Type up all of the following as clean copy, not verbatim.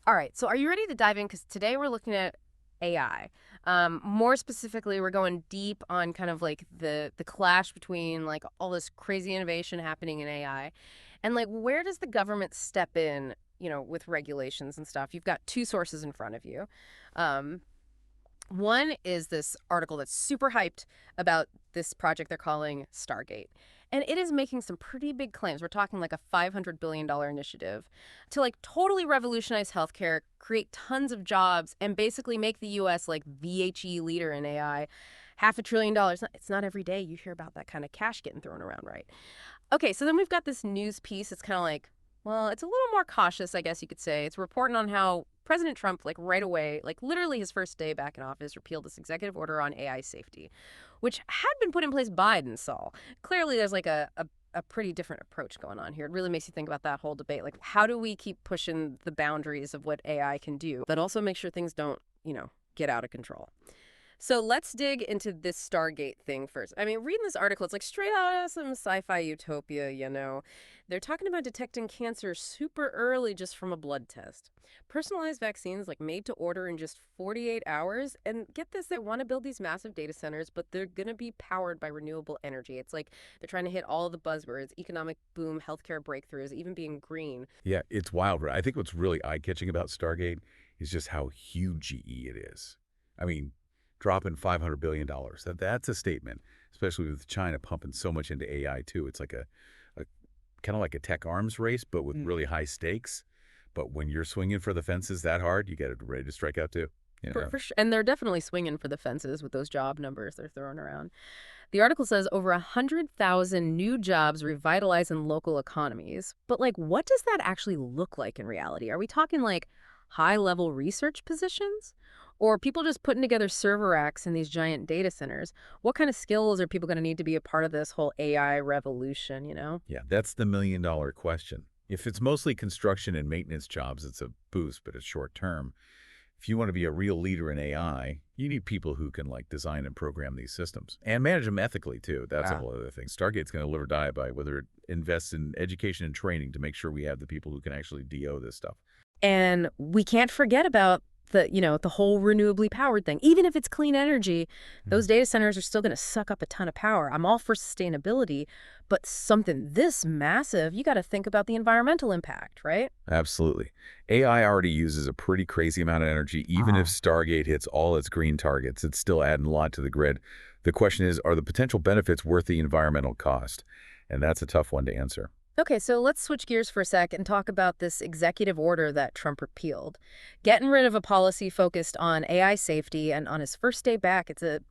All right, so are you ready to dive in? Because today we're looking at AI. More specifically, we're going deep on kind of like the clash between like all this crazy innovation happening in AI, and like where does the government step in? With regulations and stuff. You've got two sources in front of you. Um, One is this article that's super hyped about this project they're calling Stargate. And it is making some pretty big claims. We're talking like a $500 billion initiative to like totally revolutionize healthcare, create tons of jobs, and basically make the US like the HE leader in AI. $500 billion. It's not every day you hear about that kind of cash getting thrown around, right? Okay, so then we've got this news piece. It's kind of like, well, it's a little more cautious, I guess you could say. It's reporting on how President Trump, like right away, like literally his first day back in office, repealed this executive order on AI safety, which had been put in place by Biden, Saul. Clearly, there's like a pretty different approach going on here. It really makes you think about that whole debate. Like, how do we keep pushing the boundaries of what AI can do, but also make sure things don't, get out of control? So let's dig into this Stargate thing first. I mean, reading this article, it's like straight out of some sci-fi utopia. They're talking about detecting cancer super early just from a blood test. Personalized vaccines like made to order in just 48 hours. And get this, they want to build these massive data centers, but they're going to be powered by renewable energy. It's like they're trying to hit all the buzzwords, economic boom, healthcare breakthroughs, even being green. Yeah, it's wild. I think what's really eye-catching about Stargate is just how huge GE it is. I mean, dropping $500 billion. That's a statement, especially with China pumping so much into AI too. It's like a kind of like a tech arms race, but with really high stakes. But when you're swinging for the fences that hard, you got to ready to strike out too. For sure. And they're definitely swinging for the fences with those job numbers they're throwing around. The article says over 100,000 new jobs revitalizing local economies. But like, what does that actually look like in reality? Are we talking like high-level research positions? Or people just putting together server racks in these giant data centers? What kind of skills are people going to need to be a part of this whole AI revolution? Yeah, that's the million-dollar question. If it's mostly construction and maintenance jobs, it's a boost, but it's short term. If you want to be a real leader in AI, you need people who can like design and program these systems and manage them ethically too. That's a whole other thing. Stargate's going to live or die by whether it invests in education and training to make sure we have the people who can actually DO this stuff. And we can't forget about the whole renewably powered thing. Even if it's clean energy, those data centers are still going to suck up a ton of power. I'm all for sustainability, but something this massive, you got to think about the environmental impact, right? Absolutely. AI already uses a pretty crazy amount of energy. Even if Stargate hits all its green targets, it's still adding a lot to the grid. The question is, are the potential benefits worth the environmental cost? And that's a tough one to answer. Okay, so let's switch gears for a sec and talk about this executive order that Trump repealed. Getting rid of a policy focused on AI safety, and on his first day back, it's a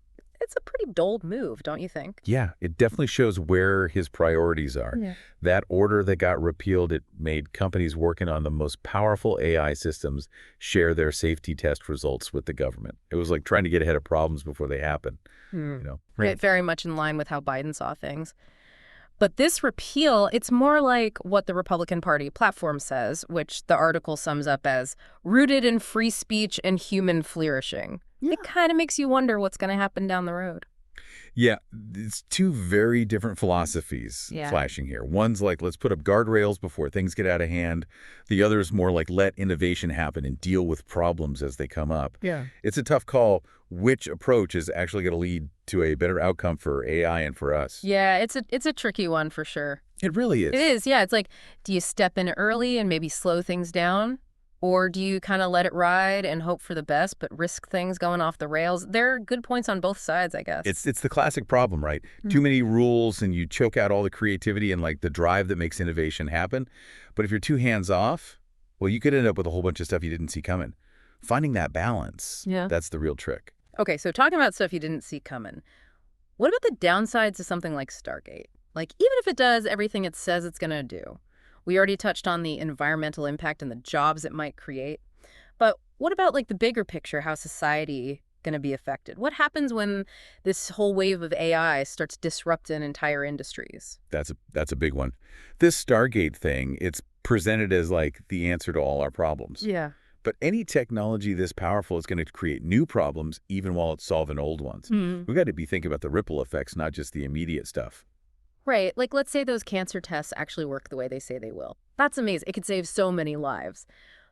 pretty bold move, don't you think? Yeah, it definitely shows where his priorities are. Yeah. That order that got repealed, it made companies working on the most powerful AI systems share their safety test results with the government. It was like trying to get ahead of problems before they happen. Very much in line with how Biden saw things. But this repeal, it's more like what the Republican Party platform says, which the article sums up as rooted in free speech and human flourishing. Yeah. It kind of makes you wonder what's going to happen down the road. Yeah, it's two very different philosophies flashing here. One's like, let's put up guardrails before things get out of hand. The other is more like, let innovation happen and deal with problems as they come up. Yeah. It's a tough call which approach is actually going to lead to a better outcome for AI and for us. Yeah, it's a tricky one for sure. It really is. It is, yeah. It's like, do you step in early and maybe slow things down? Or do you kind of let it ride and hope for the best, but risk things going off the rails? There are good points on both sides, I guess. It's the classic problem, right? Too many rules and you choke out all the creativity and like the drive that makes innovation happen. But if you're too hands off, well, you could end up with a whole bunch of stuff you didn't see coming. Finding that balance, that's the real trick. Okay, so talking about stuff you didn't see coming, what about the downsides of something like Stargate? Like, even if it does everything it says it's going to do. We already touched on the environmental impact and the jobs it might create. But what about like the bigger picture, how society going to be affected? What happens when this whole wave of AI starts disrupting entire industries? That's a big one. This Stargate thing, it's presented as like the answer to all our problems. Yeah. But any technology this powerful is going to create new problems even while it's solving old ones. We've got to be thinking about the ripple effects, not just the immediate stuff. Right. Like, let's say those cancer tests actually work the way they say they will. That's amazing. It could save so many lives.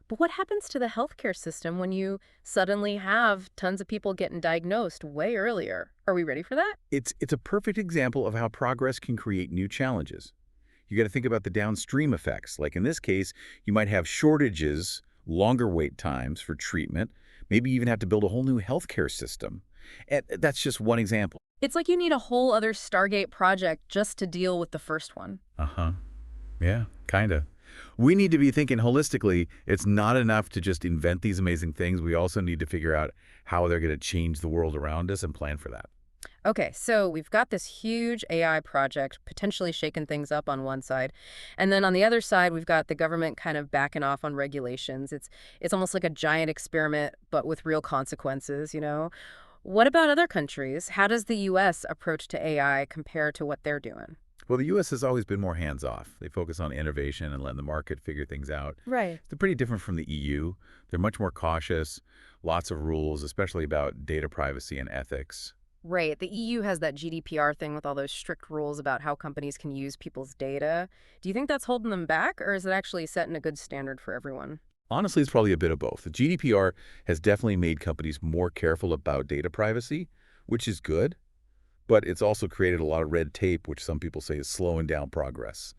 But what happens to the healthcare system when you suddenly have tons of people getting diagnosed way earlier? Are we ready for that? It's a perfect example of how progress can create new challenges. You got to think about the downstream effects. Like in this case, you might have shortages, longer wait times for treatment, maybe even have to build a whole new healthcare system. And that's just one example. It's like you need a whole other Stargate project just to deal with the first one. Uh-huh. Yeah, kind of. We need to be thinking holistically. It's not enough to just invent these amazing things. We also need to figure out how they're going to change the world around us and plan for that. Okay, so we've got this huge AI project potentially shaking things up on one side. And then on the other side, we've got the government kind of backing off on regulations. It's almost like a giant experiment, but with real consequences, you know? What about other countries? How does the US approach to AI compare to what they're doing? Well, the U.S. has always been more hands-off. They focus on innovation and letting the market figure things out. Right. They're pretty different from the EU. They're much more cautious, lots of rules, especially about data privacy and ethics. Right. The EU has that GDPR thing with all those strict rules about how companies can use people's data. Do you think that's holding them back, or is it actually setting a good standard for everyone? Honestly, it's probably a bit of both. The GDPR has definitely made companies more careful about data privacy, which is good, but it's also created a lot of red tape, which some people say is slowing down progress.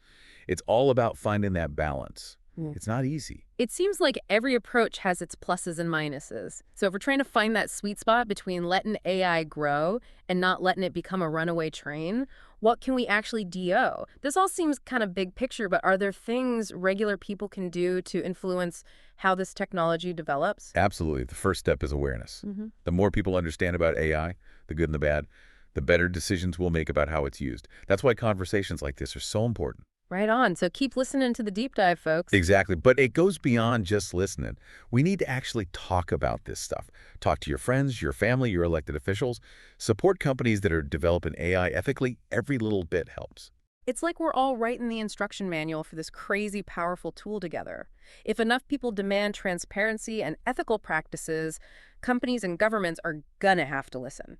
It's all about finding that balance. It's not easy. It seems like every approach has its pluses and minuses. So if we're trying to find that sweet spot between letting AI grow and not letting it become a runaway train, what can we actually DO? This all seems kind of big picture, but are there things regular people can do to influence how this technology develops? Absolutely. The first step is awareness. Hmm. The more people understand about AI, the good and the bad, the better decisions we'll make about how it's used. That's why conversations like this are so important. Right on. So keep listening to the deep dive, folks. Exactly. But it goes beyond just listening. We need to actually talk about this stuff. Talk to your friends, your family, your elected officials. Support companies that are developing AI ethically. Every little bit helps. It's like we're all writing the instruction manual for this crazy, powerful tool together. If enough people demand transparency and ethical practices, companies and governments are gonna have to listen.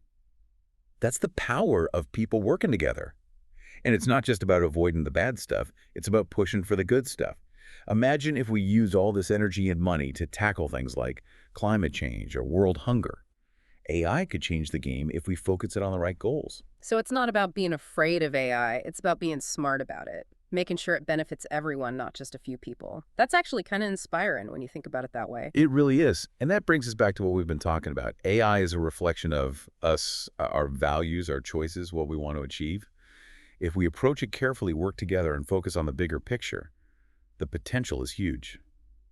That's the power of people working together. And it's not just about avoiding the bad stuff. It's about pushing for the good stuff. Imagine if we use all this energy and money to tackle things like climate change or world hunger. AI could change the game if we focus it on the right goals. So it's not about being afraid of AI, it's about being smart about it, making sure it benefits everyone, not just a few people. That's actually kind of inspiring when you think about it that way. It really is. And that brings us back to what we've been talking about. AI is a reflection of us, our values, our choices, what we want to achieve. If we approach it carefully, work together, and focus on the bigger picture, the potential is huge.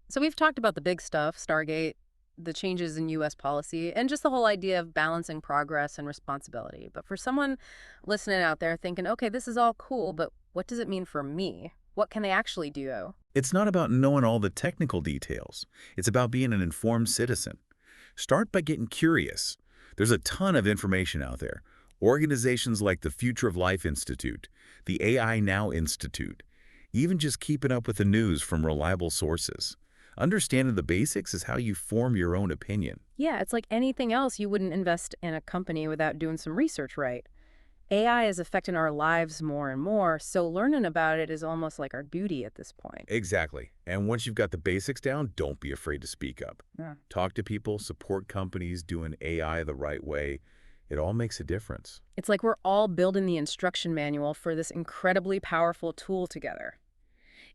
So we've talked about the big stuff, Stargate, the changes in US policy, and just the whole idea of balancing progress and responsibility. But for someone listening out there thinking, okay, this is all cool, but what does it mean for me? What can they actually do? It's not about knowing all the technical details. It's about being an informed citizen. Start by getting curious. There's a ton of information out there. Organizations like the Future of Life Institute, the AI Now Institute, even just keeping up with the news from reliable sources. Understanding the basics is how you form your own opinion. Yeah, it's like anything else, you wouldn't invest in a company without doing some research right. AI is affecting our lives more and more, so learning about it is almost like our duty at this point. Exactly. And once you've got the basics down, don't be afraid to speak up. Yeah. Talk to people, support companies doing AI the right way. It all makes a difference. It's like we're all building the instruction manual for this incredibly powerful tool together.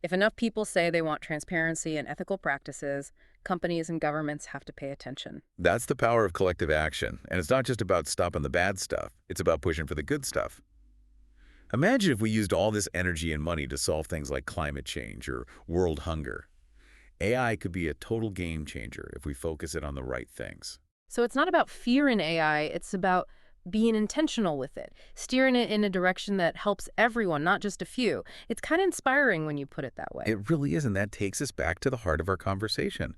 If enough people say they want transparency and ethical practices, companies and governments have to pay attention. That's the power of collective action. And it's not just about stopping the bad stuff. It's about pushing for the good stuff. Imagine if we used all this energy and money to solve things like climate change or world hunger. AI could be a total game changer if we focus it on the right things. So it's not about fear in AI, it's about being intentional with it, steering it in a direction that helps everyone, not just a few. It's kind of inspiring when you put it that way. It really is, and that takes us back to the heart of our conversation.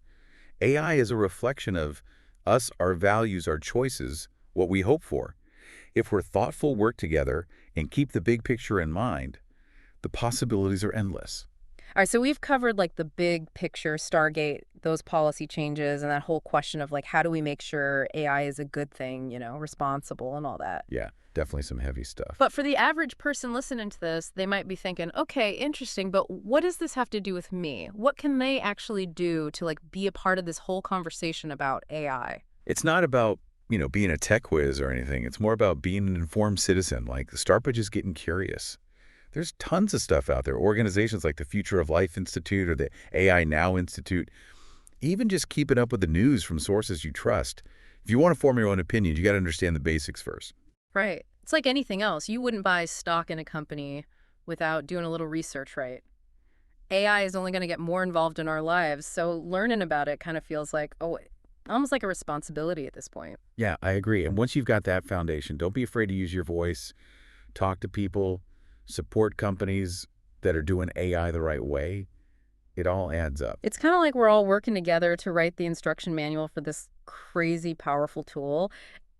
AI is a reflection of us, our values, our choices, what we hope for. If we're thoughtful, work together, and keep the big picture in mind, the possibilities are endless. All right, so we've covered like the big picture, Stargate, those policy changes, and that whole question of like, how do we make sure AI is a good thing, responsible and all that. Yeah. Definitely some heavy stuff. But for the average person listening to this, they might be thinking, okay, interesting, but what does this have to do with me? What can they actually do to like be a part of this whole conversation about AI? It's not about, being a tech whiz or anything. It's more about being an informed citizen. Like, start by just getting curious. There's tons of stuff out there. Organizations like the Future of Life Institute or the AI Now Institute, even just keeping up with the news from sources you trust. If you want to form your own opinion, you got to understand the basics first. Right. It's like anything else. You wouldn't buy stock in a company without doing a little research, right? AI is only going to get more involved in our lives, so learning about it kind of feels like, oh, almost like a responsibility at this point. Yeah, I agree. And once you've got that foundation, don't be afraid to use your voice, talk to people, support companies that are doing AI the right way. It all adds up. It's kind of like we're all working together to write the instruction manual for this crazy powerful tool.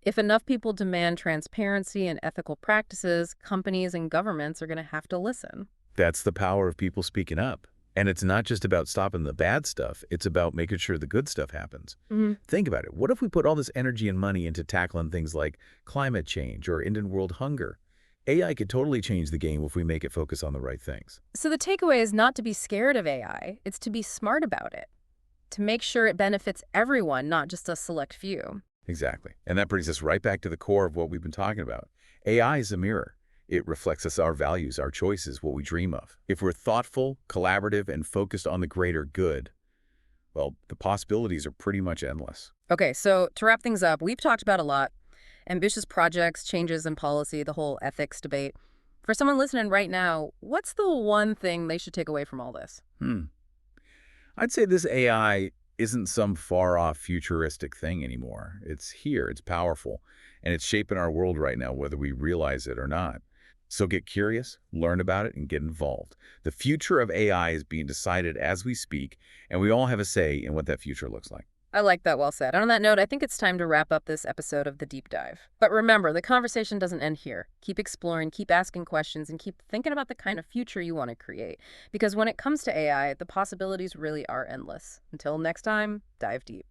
If enough people demand transparency and ethical practices, companies and governments are going to have to listen. That's the power of people speaking up. And it's not just about stopping the bad stuff. It's about making sure the good stuff happens. Mhm. Think about it. What if we put all this energy and money into tackling things like climate change or ending world hunger? AI could totally change the game if we make it focus on the right things. So the takeaway is not to be scared of AI, it's to be smart about it, to make sure it benefits everyone, not just a select few. Exactly. And that brings us right back to the core of what we've been talking about. AI is a mirror. It reflects us our values, our choices, what we dream of. If we're thoughtful, collaborative, and focused on the greater good, well, the possibilities are pretty much endless. Okay, so to wrap things up, we've talked about a lot: ambitious projects, changes in policy, the whole ethics debate. For someone listening right now, what's the one thing they should take away from all this? Hmm. I'd say this AI isn't some far-off futuristic thing anymore. It's here, it's powerful, and it's shaping our world right now, whether we realize it or not. So get curious, learn about it, and get involved. The future of AI is being decided as we speak, and we all have a say in what that future looks like. I like that, well said. And on that note, I think it's time to wrap up this episode of The Deep Dive. But remember, the conversation doesn't end here. Keep exploring, keep asking questions, and keep thinking about the kind of future you want to create. Because when it comes to AI, the possibilities really are endless. Until next time, dive deep.